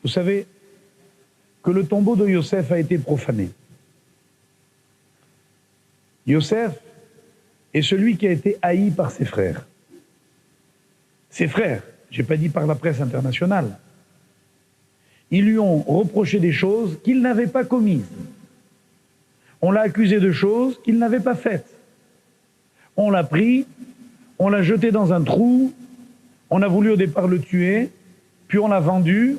Vous savez que le tombeau de Yosef a été profané. Yosef est celui qui a été haï par ses frères. Ses frères, je n'ai pas dit par la presse internationale, ils lui ont reproché des choses qu'il n'avait pas commises. On l'a accusé de choses qu'il n'avait pas faites. On l'a pris, on l'a jeté dans un trou, on a voulu au départ le tuer, puis on l'a vendu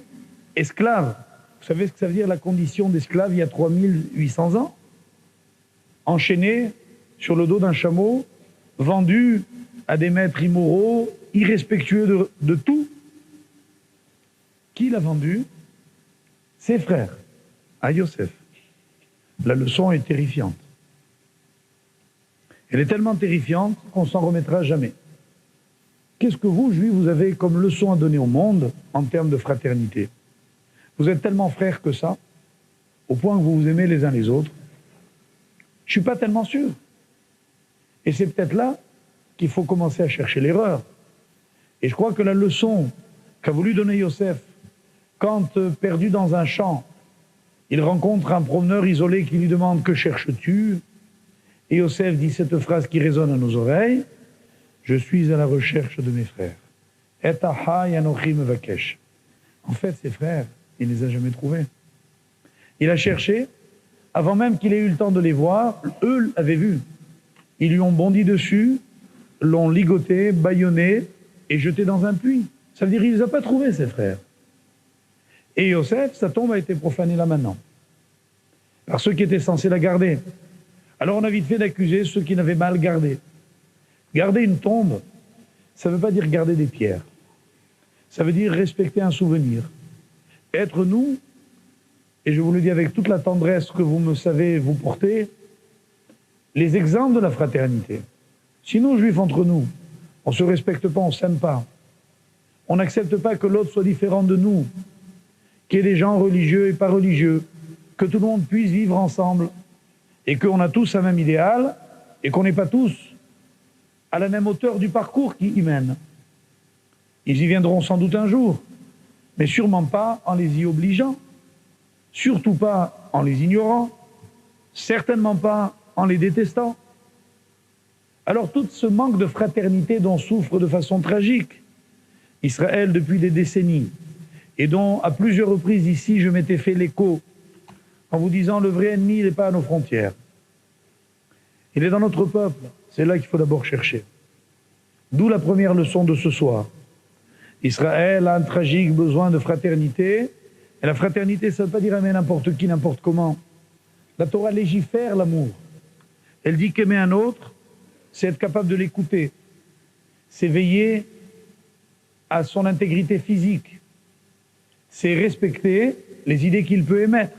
esclave. Vous savez ce que ça veut dire la condition d'esclave il y a 3800 ans? Enchaîné sur le dos d'un chameau, vendu à des maîtres immoraux, irrespectueux de tout. Qui l'a vendu? Ses frères, à Yosef. La leçon est terrifiante. Elle est tellement terrifiante qu'on s'en remettra jamais. Qu'est-ce que vous, Juifs, vous avez comme leçon à donner au monde en termes de fraternité? Vous êtes tellement frères que ça, au point que vous vous aimez les uns les autres. Je ne suis pas tellement sûr. Et c'est peut-être là qu'il faut commencer à chercher l'erreur. Et je crois que la leçon qu'a voulu donner Yosef, quand, perdu dans un champ, il rencontre un promeneur isolé qui lui demande « Que cherches-tu » Et Yosef dit cette phrase qui résonne à nos oreilles « Je suis à la recherche de mes frères. » Et ahai anochi mevakesh. En fait, ses frères, il ne les a jamais trouvés. Il a cherché, avant même qu'il ait eu le temps de les voir, eux l'avaient vu. Ils lui ont bondi dessus, l'ont ligoté, bâillonné et jeté dans un puits. Ça veut dire qu'il ne les a pas trouvés, ses frères. Et Yosef, sa tombe a été profanée là maintenant, par ceux qui étaient censés la garder. Alors on a vite fait d'accuser ceux qui n'avaient mal gardé. Garder une tombe, ça ne veut pas dire garder des pierres. Ça veut dire respecter un souvenir. Être nous, et je vous le dis avec toute la tendresse que vous me savez vous porter, les exemples de la fraternité. Si nous, Juifs, entre nous, on ne se respecte pas, on ne s'aime pas, on n'accepte pas que l'autre soit différent de nous, qu'il y ait des gens religieux et pas religieux, que tout le monde puisse vivre ensemble, et qu'on a tous un même idéal, et qu'on n'est pas tous à la même hauteur du parcours qui y mène. Ils y viendront sans doute un jour, mais sûrement pas en les y obligeant, surtout pas en les ignorant, certainement pas en les détestant. Alors tout ce manque de fraternité dont souffre de façon tragique Israël depuis des décennies, et dont à plusieurs reprises ici je m'étais fait l'écho en vous disant le vrai ennemi il n'est pas à nos frontières. Il est dans notre peuple, c'est là qu'il faut d'abord chercher. D'où la première leçon de ce soir. Israël a un tragique besoin de fraternité, et la fraternité ça ne veut pas dire aimer n'importe qui, n'importe comment. La Torah légifère l'amour. Elle dit qu'aimer un autre, c'est être capable de l'écouter, c'est veiller à son intégrité physique, c'est respecter les idées qu'il peut émettre,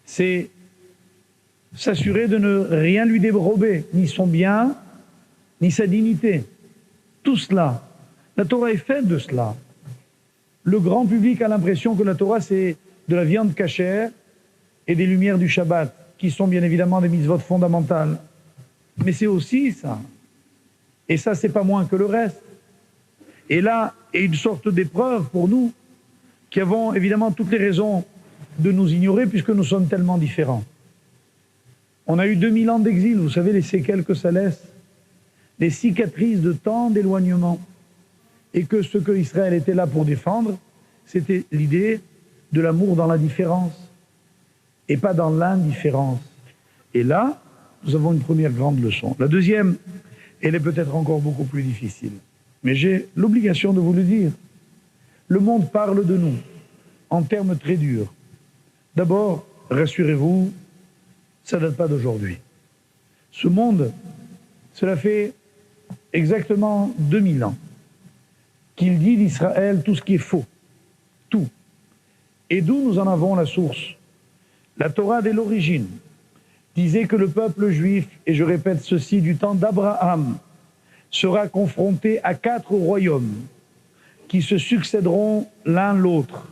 c'est s'assurer de ne rien lui dérober, ni son bien, ni sa dignité. Tout cela, la Torah est faite de cela. Le grand public a l'impression que la Torah c'est de la viande cachère et des lumières du Shabbat, qui sont bien évidemment des mitzvot fondamentales. Mais c'est aussi ça. Et ça, c'est pas moins que le reste. Et là est une sorte d'épreuve pour nous, qui avons évidemment toutes les raisons de nous ignorer, puisque nous sommes tellement différents. On a eu 2000 ans d'exil, vous savez les séquelles que ça laisse, les cicatrices de tant d'éloignement. Et que ce que Israël était là pour défendre, c'était l'idée de l'amour dans la différence, et pas dans l'indifférence. Et là, nous avons une première grande leçon. La deuxième, elle est peut-être encore beaucoup plus difficile. Mais j'ai l'obligation de vous le dire. Le monde parle de nous en termes très durs. D'abord, rassurez-vous, ça ne date pas d'aujourd'hui. Ce monde, cela fait exactement 2000 ans qu'il dit d'Israël tout ce qui est faux. Tout. Et d'où nous en avons la source? La Torah dès l'origine disait que le peuple juif, et je répète ceci, du temps d'Abraham, sera confronté à 4 royaumes qui se succéderont l'un l'autre.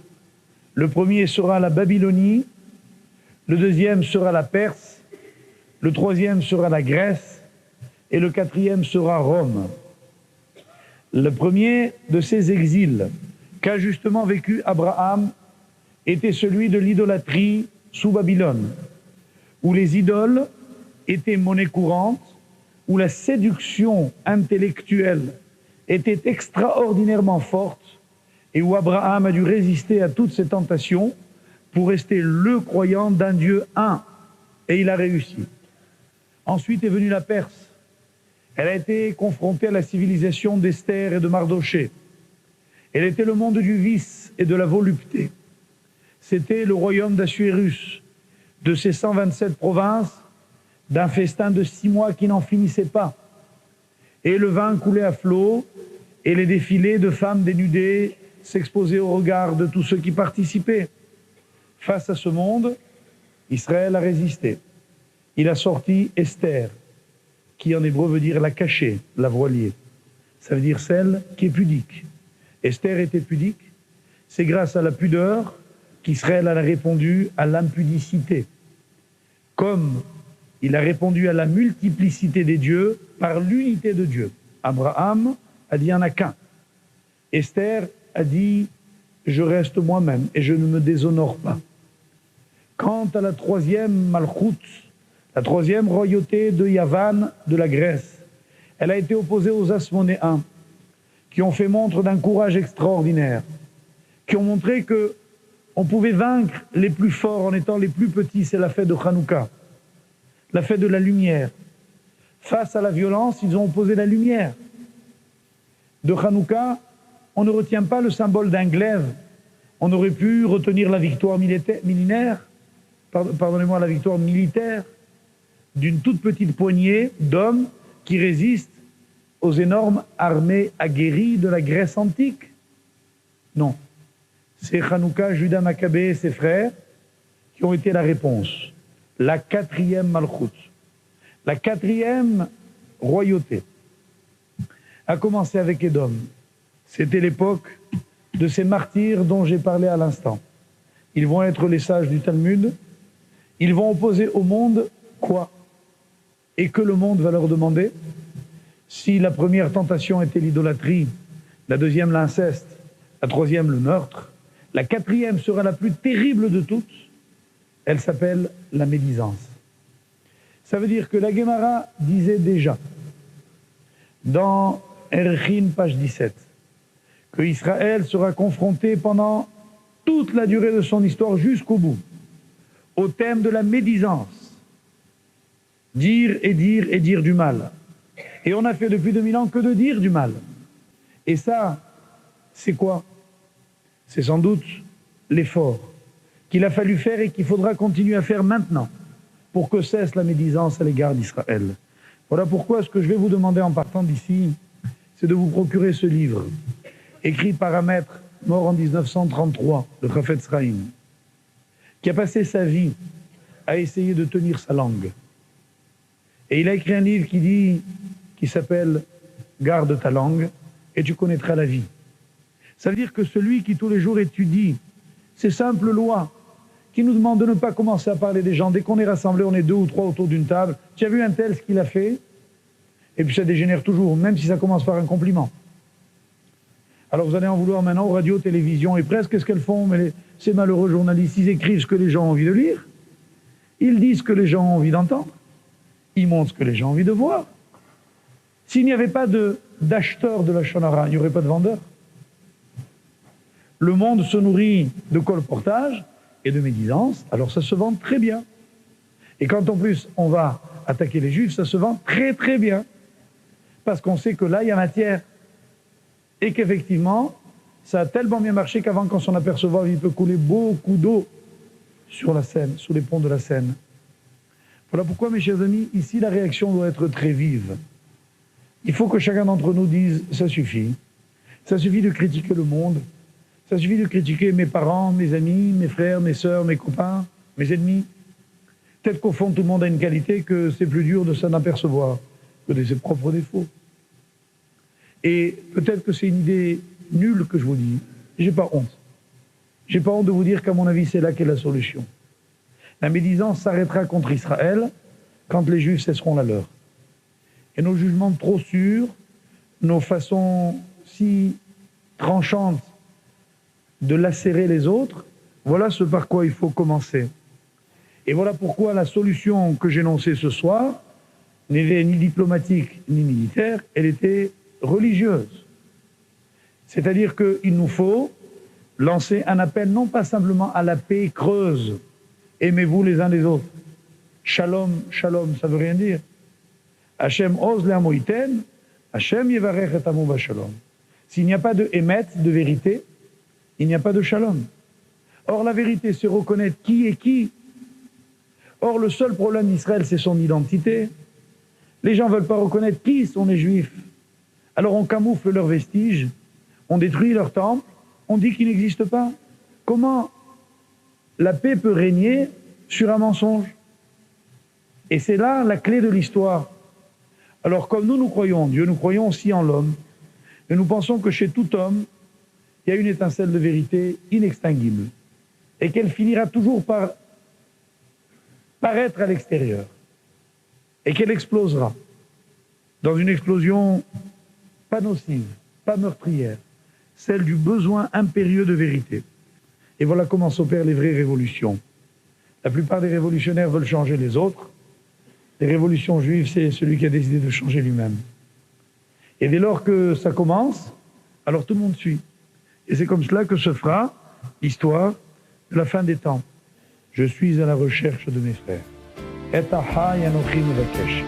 Le premier sera la Babylonie, le deuxième sera la Perse, le troisième sera la Grèce, et le quatrième sera Rome. Le premier de ces exils qu'a justement vécu Abraham était celui de l'idolâtrie sous Babylone, où les idoles étaient monnaie courante, où la séduction intellectuelle était extraordinairement forte et où Abraham a dû résister à toutes ces tentations pour rester le croyant d'un Dieu un. Et il a réussi. Ensuite est venue la Perse. Elle a été confrontée à la civilisation d'Esther et de Mardochée. Elle était le monde du vice et de la volupté. C'était le royaume d'Assuérus, de ses 127 provinces, d'un festin de 6 mois qui n'en finissait pas. Et le vin coulait à flot, et les défilés de femmes dénudées s'exposaient au regard de tous ceux qui participaient. Face à ce monde, Israël a résisté. Il a sorti Esther, qui en hébreu veut dire la cachée, la voilée. Ça veut dire celle qui est pudique. Esther était pudique. C'est grâce à la pudeur qu'Israël a répondu à l'impudicité. Comme il a répondu à la multiplicité des dieux par l'unité de Dieu. Abraham a dit il n'y en a qu'un. Esther a dit je reste moi-même et je ne me déshonore pas. Quant à la troisième Malchut, la troisième royauté de Yavan de la Grèce, elle a été opposée aux Asmonéens, qui ont fait montre d'un courage extraordinaire, qui ont montré que on pouvait vaincre les plus forts en étant les plus petits. C'est la fête de Hanouka, la fête de la lumière. Face à la violence, ils ont opposé la lumière. De Hanouka, on ne retient pas le symbole d'un glaive. On aurait pu retenir la victoire militaire d'une toute petite poignée d'hommes qui résistent aux énormes armées aguerries de la Grèce antique. Non. C'est Hanouka, Judas Maccabée et ses frères qui ont été la réponse. La quatrième Malchut, la quatrième royauté, a commencé avec Édom. C'était l'époque de ces martyrs dont j'ai parlé à l'instant. Ils vont être les sages du Talmud. Ils vont opposer au monde quoi? Et que le monde va leur demander? Si la première tentation était l'idolâtrie, la deuxième l'inceste, la troisième le meurtre, la quatrième sera la plus terrible de toutes. Elle s'appelle la médisance. Ça veut dire que la Guémara disait déjà, dans Erchin, page 17, que Israël sera confronté pendant toute la durée de son histoire jusqu'au bout, au thème de la médisance. Dire et dire et dire du mal. Et on a fait depuis 2000 ans que de dire du mal. Et ça, c'est quoi? C'est sans doute l'effort qu'il a fallu faire et qu'il faudra continuer à faire maintenant pour que cesse la médisance à l'égard d'Israël. Voilà pourquoi ce que je vais vous demander en partant d'ici, c'est de vous procurer ce livre, écrit par un maître mort en 1933, le Chafetz Chaim, qui a passé sa vie à essayer de tenir sa langue. Et il a écrit un livre qui s'appelle « Garde ta langue et tu connaîtras la vie ». Ça veut dire que celui qui tous les jours étudie ces simples lois, qui nous demandent de ne pas commencer à parler des gens, dès qu'on est rassemblés, on est 2 ou 3 autour d'une table, tu as vu un tel ce qu'il a fait? Et puis ça dégénère toujours, même si ça commence par un compliment. Alors vous allez en vouloir maintenant aux radios, télévisions et presse, qu'est-ce qu'elles font? Mais ces malheureux journalistes, ils écrivent ce que les gens ont envie de lire, ils disent ce que les gens ont envie d'entendre, ils montrent ce que les gens ont envie de voir. S'il n'y avait pas d'acheteurs de la Shonara, il n'y aurait pas de vendeurs. Le monde se nourrit de colportage et de médisance, alors ça se vend très bien. Et quand en plus on va attaquer les Juifs, ça se vend très très bien. Parce qu'on sait que là, il y a matière. Et qu'effectivement, ça a tellement bien marché qu'avant qu'on s'en aperçoive, il peut couler beaucoup d'eau sur la Seine, sous les ponts de la Seine. Voilà pourquoi, mes chers amis, ici la réaction doit être très vive. Il faut que chacun d'entre nous dise « ça suffit ». Ça suffit de critiquer le monde. Ça suffit de critiquer mes parents, mes amis, mes frères, mes sœurs, mes copains, mes ennemis. Peut-être qu'au fond, tout le monde a une qualité que c'est plus dur de s'en apercevoir que de ses propres défauts. Et peut-être que c'est une idée nulle que je vous dis. J'ai pas honte. J'ai pas honte de vous dire qu'à mon avis, c'est là qu'est la solution. La médisance s'arrêtera contre Israël quand les Juifs cesseront la leur. Et nos jugements trop sûrs, nos façons si tranchantes de lacérer les autres, voilà ce par quoi il faut commencer. Et voilà pourquoi la solution que j'énonçais ce soir n'était ni diplomatique ni militaire, elle était religieuse. C'est-à-dire qu'il nous faut lancer un appel non pas simplement à la paix creuse, aimez-vous les uns les autres. Shalom, shalom, ça veut rien dire. Hachem oz le'amo iten, Hachem yevarech et amo b'shalom. S'il n'y a pas de émet, de vérité, il n'y a pas de shalom. Or la vérité, c'est reconnaître qui est qui. Or le seul problème d'Israël, c'est son identité. Les gens ne veulent pas reconnaître qui sont les Juifs. Alors on camoufle leurs vestiges, on détruit leur temple, on dit qu'ils n'existent pas. Comment la paix peut régner sur un mensonge? Et c'est là la clé de l'histoire. Alors comme nous croyons en Dieu, nous croyons aussi en l'homme. Et nous pensons que chez tout homme, il y a une étincelle de vérité inextinguible. Et qu'elle finira toujours par paraître à l'extérieur. Et qu'elle explosera. Dans une explosion pas nocive, pas meurtrière. Celle du besoin impérieux de vérité. Et voilà comment s'opèrent les vraies révolutions. La plupart des révolutionnaires veulent changer les autres. Les révolutions juives, c'est celui qui a décidé de changer lui-même. Et dès lors que ça commence, alors tout le monde suit. Et c'est comme cela que se fera l'histoire de la fin des temps. Je suis à la recherche de mes frères. Et ahai anochi mevakesh.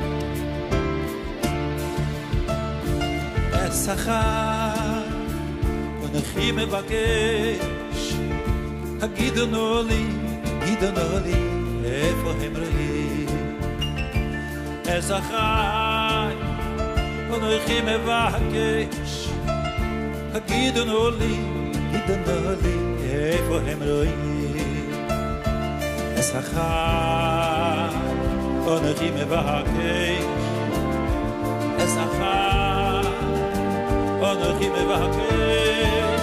anochi mevakesh. Hagidonu li, איפה הם רואים? אזרחי, אנוכי מבקש, הגידונו לי, איפה הם רואים? אזרחי, אנוכי מבקש, אזרחי, אנוכי מבקש,